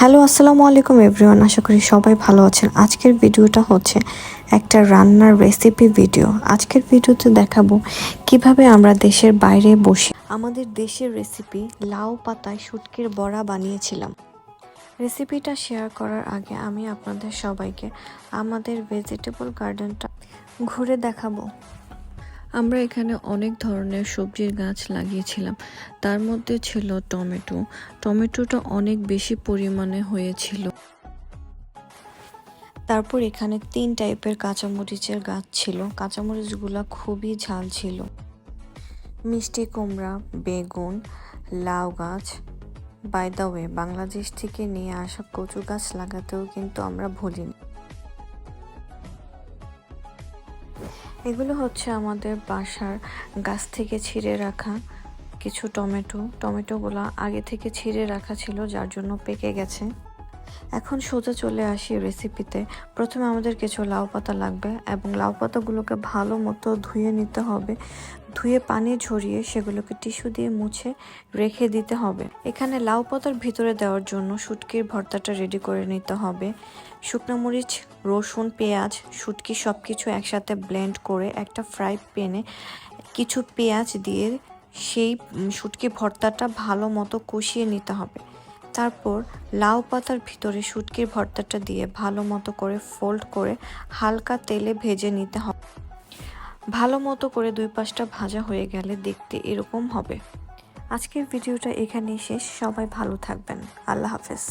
Hello, আসসালামু আলাইকুম everyone. আশা করি সবাই ভালো আছেন। আজকের ভিডিওটা হচ্ছে একটা রান্নার রেসিপি ভিডিও। আজকের ভিডিওতে দেখাবো কিভাবে আমরা দেশের বাইরে বসে আমাদের দেশের রেসিপি লাউ পাতায় শুটকির বড়া বানিয়েছিলাম। রেসিপিটা শেয়ার করার আগে আমি আপনাদের সবাইকে আমাদের ভেজিটেবল গার্ডেনটা ঘুরে দেখাবো। আমরা এখানে অনেক ধরনের সবজির গাছ লাগিয়েছিলাম, তার মধ্যে ছিল টমেটোটা অনেক বেশি পরিমাণে হয়েছিল। তারপর এখানে 3 টাইপের কাঁচামরিচের গাছ ছিল, কাঁচামরিচগুলো খুবই ঝাল ছিল। মিষ্টি কুমড়া, বেগুন, লাউ গাছ। বাই দ্য ওয়ে, বাংলাদেশ থেকে নিয়ে আসা কচু গাছ লাগাতেও কিন্তু আমরা ভুলিনি। এগুলো হচ্ছে আমাদের বাসার গাছ থেকে ছিঁড়ে রাখা কিছু টমেটোগুলো আগে থেকে ছিঁড়ে রাখা ছিল, যার জন্য পেকে গেছে। এখন সোজা চলে আসি রেসিপিতে। প্রথমে আমাদের কিছু লাউ পাতা লাগবে এবং লাউ পাতাগুলোকে ভালো মতো ধুয়ে নিতে হবে। ধুয়ে পানি ঝরিয়ে সেগুলোকে টিস্যু দিয়ে মুছে রেখে দিতে হবে। এখানে লাউ পাতার ভিতরে দেওয়ার জন্য শুটকির ভর্তাটা রেডি করে নিতে হবে। শুকনো মরিচ, রসুন, পেঁয়াজ, শুটকি সব কিছু একসাথে ব্লেন্ড করে একটা ফ্রাই প্যানে কিছু পেঁয়াজ দিয়ে সেই শুটকি ভর্তাটা ভালো মতো কষিয়ে নিতে হবে। তারপর লাউ পাতার ভিতরে শুটকির ভর্তাটা দিয়ে ভালো মতো করে ফোল্ড করে হালকা তেলে ভেজে নিতে হবে। ভালো মতো করে 2 পাশটা ভাজা হয়ে গেলে দেখতে এরকম হবে। আজকের ভিডিওটা এখানেই শেষ। সবাই ভালো থাকবেন। আল্লাহ হাফেজ।